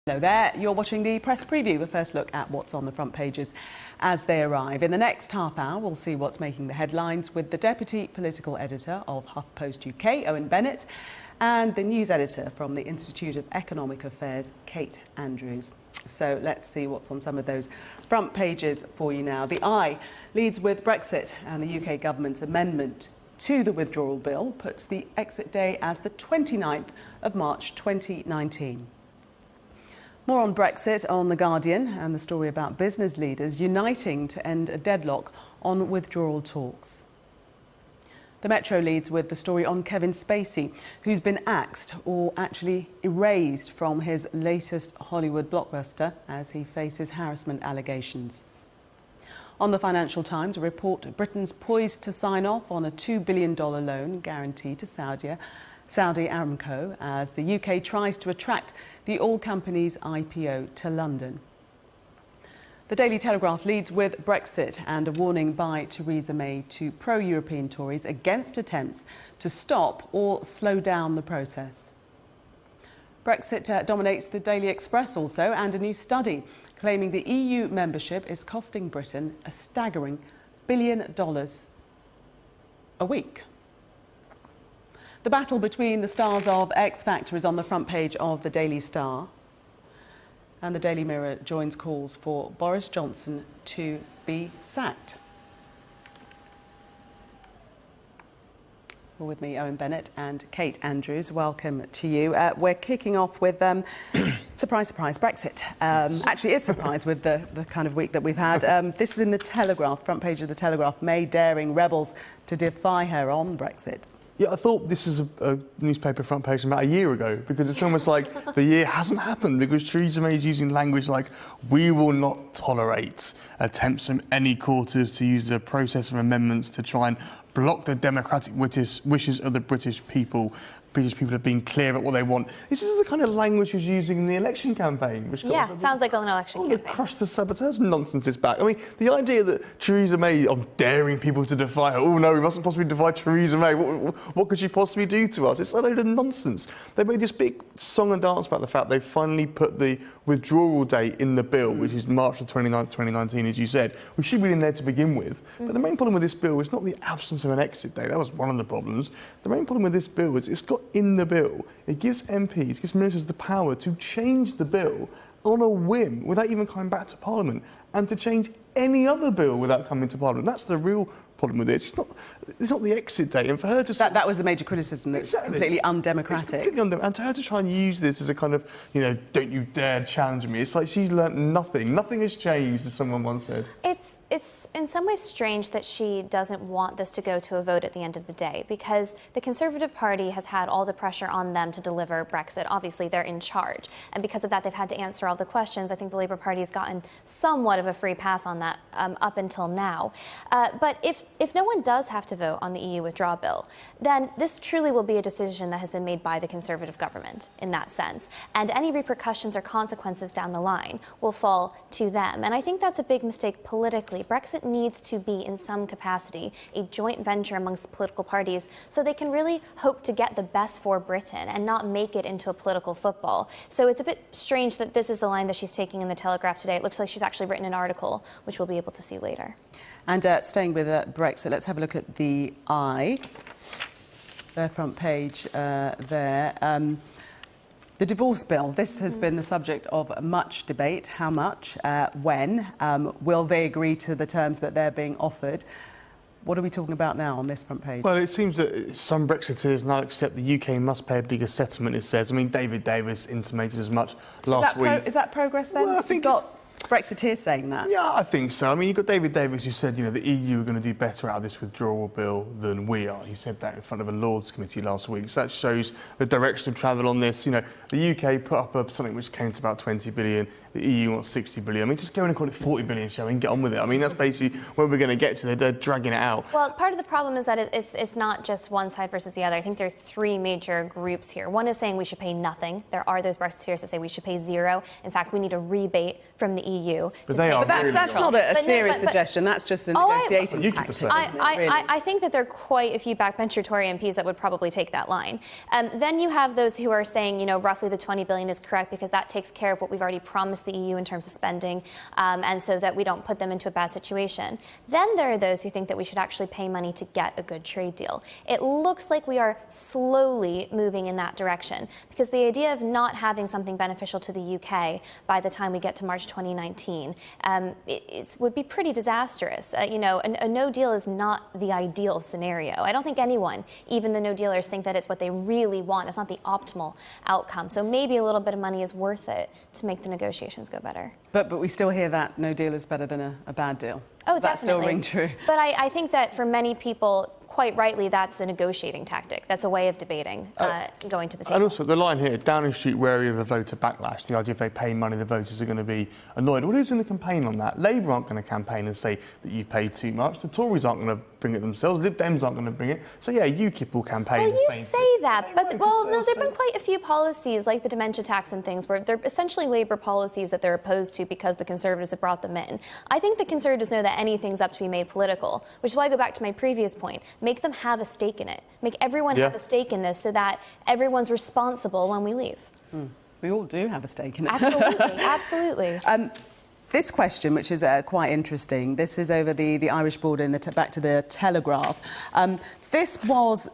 Hello there, you're watching the press preview, the first look at what's on the front pages as they arrive. In the next half hour, we'll see what's making the headlines with the Deputy Political Editor of HuffPost UK, Owen Bennett, and the news editor from the Institute of Economic Affairs, Kate Andrews. So let's see what's on some of those front pages for you now. The Eye leads with Brexit, and the UK government's amendment to the withdrawal bill puts the exit day as the 29th of March 2019. More on Brexit on The Guardian and the story about business leaders uniting to end a deadlock on withdrawal talks. The Metro leads with the story on Kevin Spacey, who's been axed or actually erased from his latest Hollywood blockbuster as he faces harassment allegations. On the Financial Times, a report Britain's poised to sign off on a $2 billion loan guaranteed to Saudi Aramco as the UK tries to attract the oil company's IPO to London. The Daily Telegraph leads with Brexit and a warning by Theresa May to pro-European Tories against attempts to stop or slow down the process. Brexit dominates the Daily Express also, and a new study claiming the EU membership is costing Britain a staggering $1 billion a week. The battle between the stars of X Factor is on the front page of the Daily Star. And the Daily Mirror joins calls for Boris Johnson to be sacked. Well, with me, Owen Bennett and Kate Andrews. Welcome to you. We're kicking off with, surprise, surprise, Brexit. Actually, it's a surprise with the kind of week that we've had. This is in the Telegraph, front page of the Telegraph, May daring rebels to defy her on Brexit. Yeah, I thought this was a newspaper front page about a year ago, because it's almost like the year hasn't happened, because Theresa May is using language like, we will not tolerate attempts from any quarters to use the process of amendments to try and block the democratic wishes of the British people. British people have been clear about what they want. This is the kind of language she was using in the election campaign. Which sounds like an election campaign. Crush the saboteurs nonsense is back. I mean, the idea that Theresa May, I'm daring people to defy her. Oh no, we mustn't possibly defy Theresa May. What could she possibly do to us? It's a load of nonsense. They made this big song and dance about the fact they finally put the withdrawal date in the bill, which is March the 29th, 2019, as you said. We should be in there to begin with. But the main problem with this bill is not the absence of an exit date. That was one of the problems. The main problem with this bill is it's got in the bill, it gives MPs, gives ministers the power to change the bill on a whim without even coming back to Parliament, and to change any other bill without coming to Parliament. That's the real problem with it. It's not the exit date, and for her to that was the major criticism. That's completely undemocratic. And to her to try and use this as a kind of, don't you dare challenge me. It's like she's learnt nothing. Nothing has changed, as someone once said. It's in some ways strange that she doesn't want this to go to a vote at the end of the day, because the Conservative Party has had all the pressure on them to deliver Brexit. Obviously, they're in charge, and because of that, they've had to answer all the questions. I think the Labour Party has gotten somewhat of a free pass on that up until now. But if no one does have to vote on the EU withdrawal bill, then this truly will be a decision that has been made by the Conservative government in that sense. And any repercussions or consequences down the line will fall to them. And I think that's a big mistake politically. Brexit needs to be, in some capacity, a joint venture amongst the political parties so they can really hope to get the best for Britain and not make it into a political football. So it's a bit strange that this is the line that she's taking in the Telegraph today. It looks like she's actually written an article, which we'll be able to see later. And staying with Brexit, let's have a look at the Eye, their front page there. The divorce bill, this has been the subject of much debate. How much? When? Will they agree to the terms that they're being offered? What are we talking about now on this front page? Well, it seems that some Brexiteers now accept the UK must pay a bigger settlement, it says. I mean, David Davis intimated as much last week. Is that progress then? Well, I think Brexiteers saying that? Yeah, I think so. I mean, you've got David Davis who said, the EU are going to do better out of this withdrawal bill than we are. He said that in front of a Lords committee last week. So that shows the direction of travel on this. The UK put up something which came to about 20 billion. The EU wants 60 billion. I mean, just go in and call it 40 billion, shall we, and get on with it. I mean, that's basically where we're going to get to. They're dragging it out. Well, part of the problem is that it's not just one side versus the other. I think there are three major groups here. One is saying we should pay nothing. There are those Brexiteers that say we should pay zero. In fact, we need a rebate from the EU. But that's not a serious suggestion. That's just a negotiating tactic. I think that there are quite a few backbencher Tory MPs that would probably take that line. Then you have those who are saying, roughly the 20 billion is correct because that takes care of what we've already promised the EU in terms of spending, and so that we don't put them into a bad situation. Then there are those who think that we should actually pay money to get a good trade deal. It looks like we are slowly moving in that direction because the idea of not having something beneficial to the UK by the time we get to March 2019 would be pretty disastrous. A no deal is not the ideal scenario. I don't think anyone, even the no dealers, think that it's what they really want. It's not the optimal outcome. So maybe a little bit of money is worth it to make the negotiations go better. But we still hear that no deal is better than a bad deal. Oh, Does that still definitely. ring true? But I think that for many people, quite rightly, that's a negotiating tactic. That's a way of debating, going to the table. And also the line here, Downing Street wary of a voter backlash. The idea if they pay money, the voters are going to be annoyed. Well, who's going to campaign on that? Labour aren't going to campaign and say that you've paid too much. The Tories aren't going to bring it themselves. Lib Dems aren't going to bring it. So yeah, UKIP will campaign. Well, you the same say thing. that, but there've been quite a few policies like the dementia tax and things where they're essentially Labour policies that they're opposed to because the Conservatives have brought them in. I think the Conservatives know that anything's up to be made political, which is why I go back to my previous point. Make them have a stake in it. Make everyone have a stake in this so that everyone's responsible when we leave. We all do have a stake in it. Absolutely, absolutely. This question, which is quite interesting, this is over the Irish border in back to the Telegraph. This was,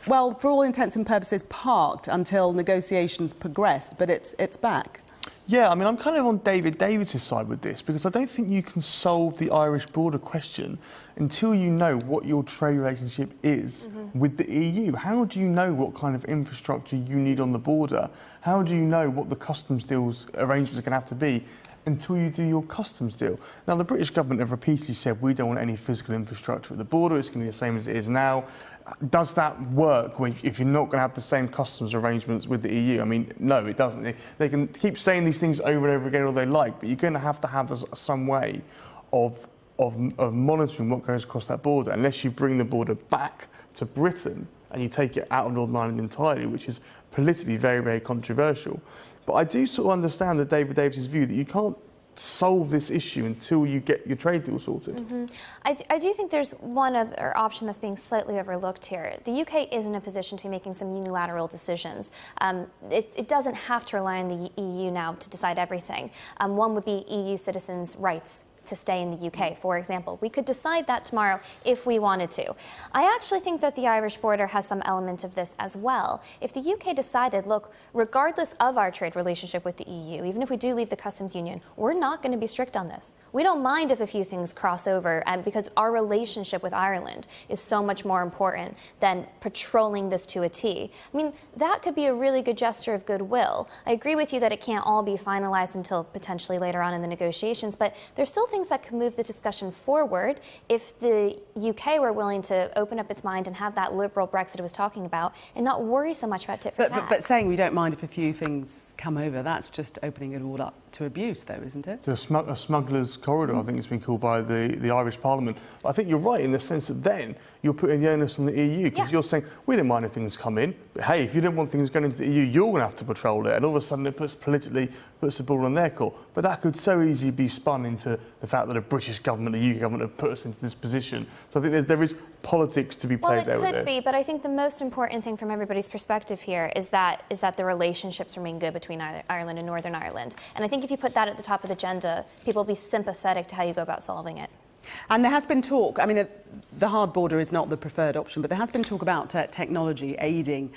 well, for all intents and purposes, parked until negotiations progressed, but it's back. Yeah, I mean, I'm kind of on David Davis' side with this because I don't think you can solve the Irish border question until you know what your trade relationship is with the EU. How do you know what kind of infrastructure you need on the border? How do you know what the customs deals arrangements are going to have to be until you do your customs deal? Now, the British government have repeatedly said we don't want any physical infrastructure at the border. It's going to be the same as it is now. Does that work if you're not going to have the same customs arrangements with the EU? I mean, no, it doesn't. They can keep saying these things over and over again all they like, but you're going to have some way of monitoring what goes across that border, unless you bring the border back to Britain and you take it out of Northern Ireland entirely, which is politically very, very controversial. But I do sort of understand the David Davis' view that you can't solve this issue until you get your trade deal sorted. I do think there's one other option that's being slightly overlooked here. The UK is in a position to be making some unilateral decisions. It doesn't have to rely on the EU now to decide everything. One would be EU citizens' rights to stay in the UK, for example. We could decide that tomorrow if we wanted to. I actually think that the Irish border has some element of this as well. If the UK decided, look, regardless of our trade relationship with the EU, even if we do leave the customs union, we're not going to be strict on this. We don't mind if a few things cross over, and because our relationship with Ireland is so much more important than patrolling this to a T. I mean, that could be a really good gesture of goodwill. I agree with you that it can't all be finalized until potentially later on in the negotiations, but there's still things that can move the discussion forward if the UK were willing to open up its mind and have that liberal Brexit it was talking about and not worry so much about tit for tat. But saying we don't mind if a few things come over, that's just opening it all up to abuse, though, isn't it? To a smuggler's corridor, I think it's been called by the Irish Parliament. But I think you're right in the sense that then you're putting the onus on the EU because you're saying, we don't mind if things come in, but hey, if you don't want things going into the EU, you're going to have to patrol it. And all of a sudden it puts the ball on their court. But that could so easily be spun into the fact that the British government, the UK government have put us into this position. So I think there is politics to be played there with it. Well, it could be, but I think the most important thing from everybody's perspective here is that the relationships remain good between Ireland and Northern Ireland. And I think if you put that at the top of the agenda, people will be sympathetic to how you go about solving it. And there has been talk, I mean, the hard border is not the preferred option, but there has been talk about technology aiding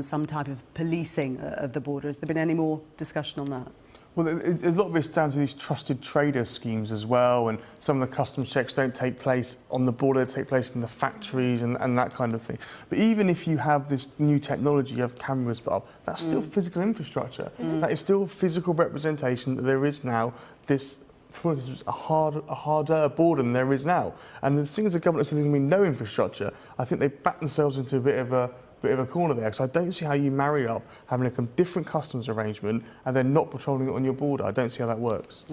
some type of policing of the border. Has there been any more discussion on that? Well, a lot of it's down to these trusted trader schemes as well, and some of the customs checks don't take place on the border, they take place in the factories and that kind of thing. But even if you have this new technology, you have cameras put up, that's still physical infrastructure. That is still physical representation that there is now this, for instance, a harder border than there is now. And the thing is, the government says there's going to be no infrastructure. I think they back themselves into a bit of a corner there, because I don't see how you marry up having a different customs arrangement and then not patrolling it on your border. I don't see how that works.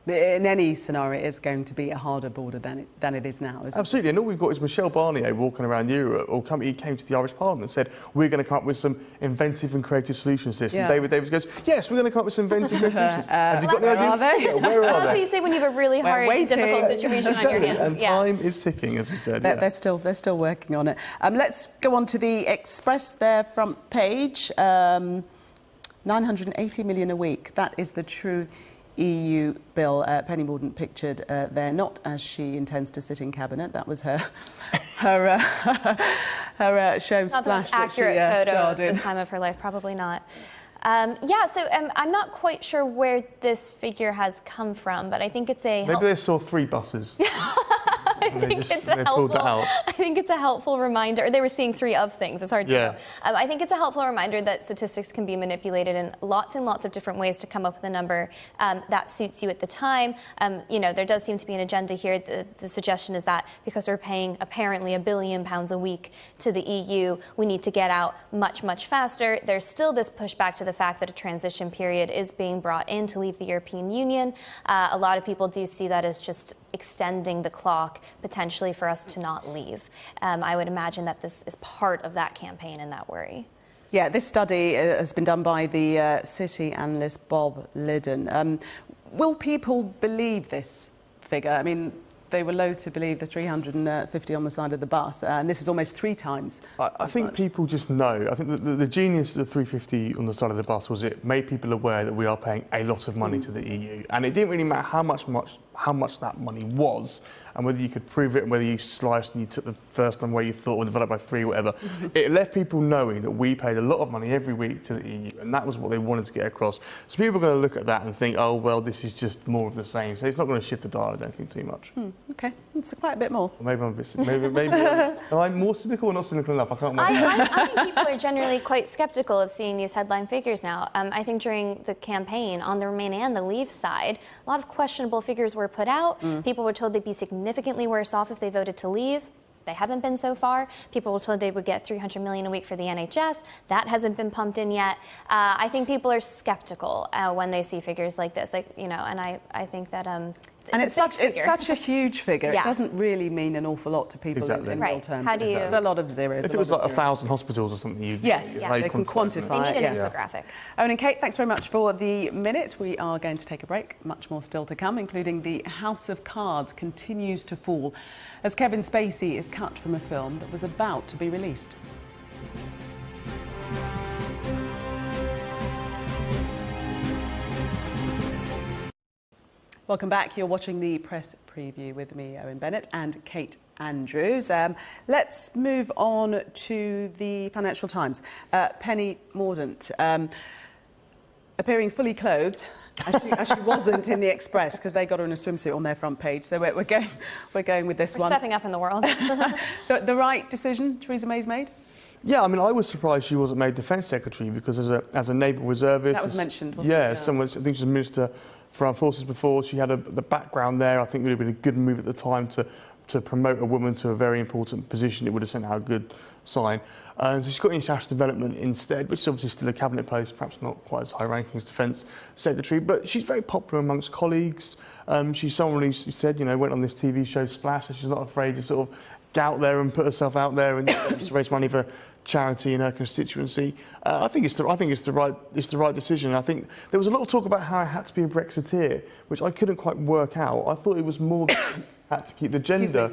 in any scenario, it is going to be a harder border than it is now, isn't Absolutely, and all we've got is Michel Barnier walking around Europe, he came to the Irish Parliament and said, we're going to come up with some inventive and creative solutions to this. And David Davis goes, yes, we're going to come up with some inventive and creative solutions. Have you got any ideas? Are they? Yeah, where are That's they? what you say when you have a really hard, difficult situation on your hands. And time is ticking, as you said. They're still working on it. Let's go on to the Express, their front page. 980 million a week. That is the true EU bill. Penny Mordaunt pictured there, not as she intends to sit in cabinet. That was her show Not splash. the most accurate photo starred at in. this time of her life, probably not. I'm not quite sure where this figure has come from, but I think it's a... Maybe they saw 3 buses. I think it's a helpful reminder. They were seeing 3 of things. It's hard to know. I think it's a helpful reminder that statistics can be manipulated in lots and lots of different ways to come up with a number that suits you at the time. There does seem to be an agenda here. The suggestion is that because we're paying apparently £1 billion a week to the EU, we need to get out much, much faster. There's still this pushback to the fact that a transition period is being brought in to leave the European Union. A lot of people do see that as just extending the clock potentially for us to not leave. I would imagine that this is part of that campaign and that worry. Yeah, this study has been done by the City analyst Bob Liddon. Will people believe this figure? I mean, they were loath to believe the 350 on the side of the bus, and this is almost 3 times. I think people just know. I think the genius of the 350 on the side of the bus was it made people aware that we are paying a lot of money to the EU, and it didn't really matter how much that money was, and whether you could prove it, and whether you sliced and you took the first one where you thought, or divided by 3, whatever. It left people knowing that we paid a lot of money every week to the EU, and that was what they wanted to get across. So people are going to look at that and think, oh, well, this is just more of the same. So it's not going to shift the dial, I don't think, too much. OK, it's quite a bit more. Or maybe I'm a bit... Maybe am I more cynical or not cynical enough? I can't remember. I think people are generally quite sceptical of seeing these headline figures now. I think during the campaign, on the Remain and the Leave side, a lot of questionable figures were put out. People were told they'd be significantly worse off if they voted to leave. They haven't been so far. People were told they would get $300 million a week for the NHS. That hasn't been pumped in yet. I think people are skeptical when they see figures like this. And I think that it's such a huge figure. Yeah. It doesn't really mean an awful lot to people in real terms. How do you... It's a lot of zeros. If it was like 1,000 hospitals or something, you'd... Yes, they can quantify it. They need an infographic. Owen and Kate, thanks very much for the minute. We are going to take a break. Much more still to come, including the House of Cards continues to fall as Kevin Spacey is cut from a film that was about to be released. Welcome back. You're watching the press preview with me, Owen Bennett, and Kate Andrews. Let's move on to the Financial Times. Penny Mordaunt, appearing fully clothed, as she wasn't in the Express, because they got her in a swimsuit on their front page. So we're going with this one. We're stepping up in the world. The right decision Theresa May's made? Yeah, I mean, I was surprised she wasn't made Defence Secretary, because as a naval reservist... That was mentioned, wasn't it? Yeah, someone, I think she was a Minister for Armed Forces before. She had the background there. I think it would have been a good move at the time to promote a woman to a very important position. It would have sent out a good sign. So she's got international development instead, which is obviously still a cabinet post, perhaps not quite as high ranking as Defence Secretary, but she's very popular amongst colleagues. She's someone who said, went on this TV show Splash, and she's not afraid to sort of get out there and put herself out there and just raise money for charity in her constituency. I think it's the right decision. I think there was a lot of talk about how I had to be a Brexiteer, which I couldn't quite work out. I thought it was more that had to keep the gender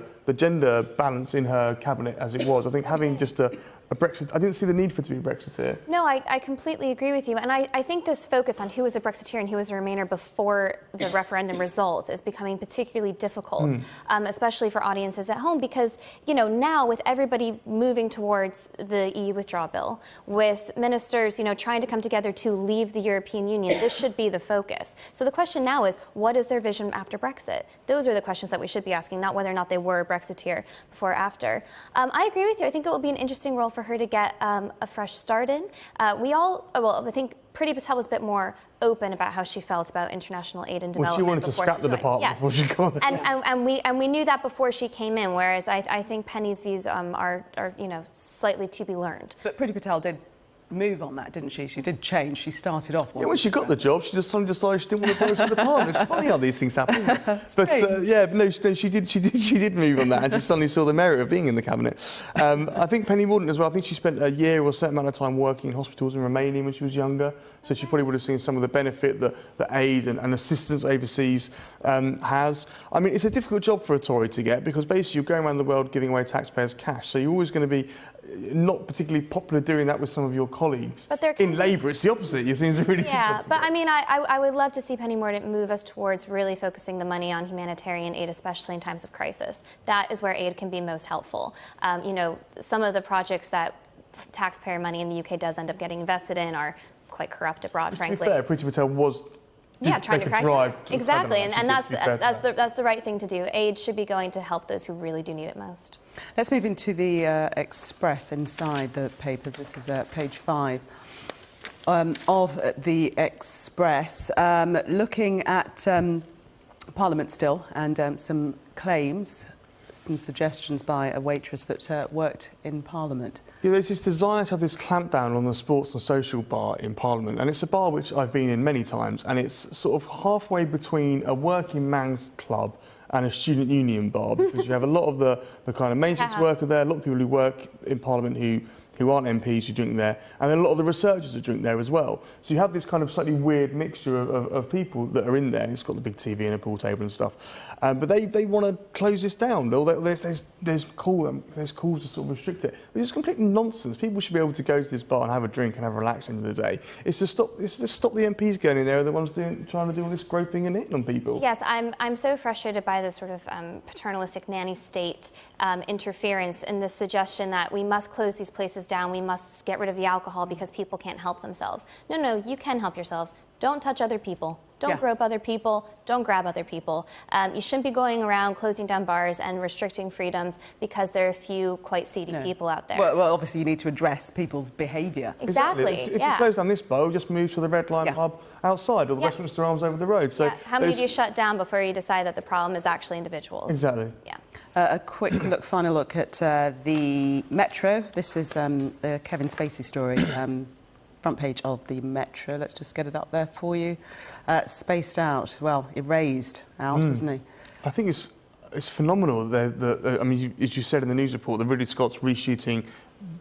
balance in her cabinet as it was. I think having just a Brexit, I didn't see the need for it to be a Brexiteer. No, I completely agree with you. And I think this focus on who was a Brexiteer and who was a Remainer before the referendum result is becoming particularly difficult, especially for audiences at home, because, now with everybody moving towards the EU withdrawal bill, with ministers, trying to come together to leave the European Union, this should be the focus. So the question now is, what is their vision after Brexit? Those are the questions that we should be asking, not whether or not they were a Brexiteer before or after. I agree with you. I think it will be an interesting role for her to get a fresh start in. I think Priti Patel was a bit more open about how she felt about international aid and development. Well, she wanted to scrap the department before she got there. And we knew that before she came in, whereas I think Penny's views are slightly to be learned. But Priti Patel did move on that, didn't she? She did change. She started off. Yeah, when she got the job, she just suddenly decided she didn't want to go to the department. It's funny how these things happen. But she did move on that, and she suddenly saw the merit of being in the cabinet. I think Penny Mordaunt as well. I think she spent a year or a certain amount of time working in hospitals in Romania when she was younger, so she probably would have seen some of the benefit that aid and assistance overseas has. I mean, it's a difficult job for a Tory to get because basically you're going around the world giving away taxpayers' cash, so you're always going to be not particularly popular doing that with some of your colleagues. But in Labour, it's the opposite. You seem to really yeah, but I mean, I would love to see Penny Mordaunt move us towards really focusing the money on humanitarian aid, especially in times of crisis. That is where aid can be most helpful. You know, some of the projects that taxpayer money in the UK does end up getting invested in are quite corrupt abroad, frankly. To be fair, Priti Patel was trying to crack exactly, and that's the right thing to do. Aid should be going to help those who really do need it most. Let's move into the Express inside the papers. This is page 5 of the Express, looking at Parliament still and some claims, some suggestions by a waitress that worked in Parliament. Yeah, there's this desire to have this clampdown on the sports and social bar in Parliament, and it's a bar which I've been in many times, and it's sort of halfway between a working man's club and a student union bar, because you have a lot of the kind of maintenance worker there, a lot of people who work in Parliament who aren't MPs who drink there, and then a lot of the researchers who drink there as well. So you have this kind of slightly weird mixture of people that are in there. It's got the big TV and a pool table and stuff. But they want to close this down. There's calls to sort of restrict it. But it's completely nonsense. People should be able to go to this bar and have a drink and have a relax at the end of the day. It's to stop the MPs going in there, are the ones trying to do all this groping and hitting on people. Yes, I'm so frustrated by this sort of paternalistic nanny state interference and the suggestion that we must close these places down, we must get rid of the alcohol because people can't help themselves. No, you can help yourselves. Don't touch other people. Don't grope other people. Don't grab other people. You shouldn't be going around closing down bars and restricting freedoms because there are a few quite seedy people out there. Well, obviously you need to address people's behaviour. Exactly. If you close down this bar, we'll just move to the Red Line pub outside or the Westminster Arms over the road. So how many do you shut down before you decide that the problem is actually individuals? Exactly. Yeah. A quick final look at the Metro. This is the Kevin Spacey story. Front page of the Metro. Let's just get it up there for you. Spaced out, well, erased out, isn't he? I think it's phenomenal. I mean, as you said in the news report, that Ridley Scott's reshooting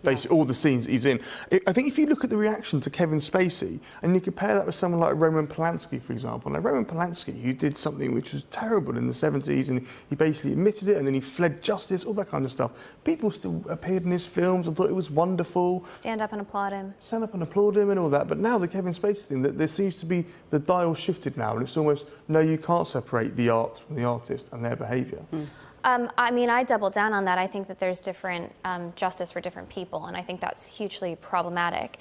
basically all the scenes that he's in. I think if you look at the reaction to Kevin Spacey and you compare that with someone like Roman Polanski, for example. Now, Roman Polanski, who did something which was terrible in the 70s, and he basically admitted it, and then he fled justice, all that kind of stuff. People still appeared in his films and thought it was wonderful. Stand up and applaud him. Stand up and applaud him and all that. But now the Kevin Spacey thing, that there seems to be the dial shifted now, and it's almost, no, you can't separate the art from the artist and their behaviour. I mean, I double down on that. I think that there's different justice for different people, and I think that's hugely problematic.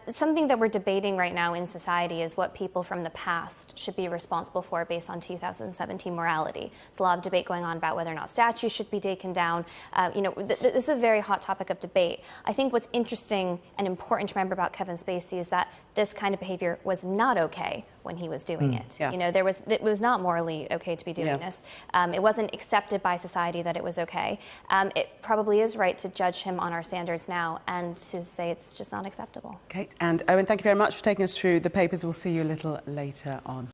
Something that we're debating right now in society is what people from the past should be responsible for based on 2017 morality. There's a lot of debate going on about whether or not statues should be taken down. This is a very hot topic of debate. I think what's interesting and important to remember about Kevin Spacey is that this kind of behavior was not okay when he was doing it. Yeah. It was not morally okay to be doing this. It wasn't accepted by society that it was okay. It probably is right to judge him on our standards now and to say it's just not acceptable. Kate and Owen, thank you very much for taking us through the papers. We'll see you a little later on.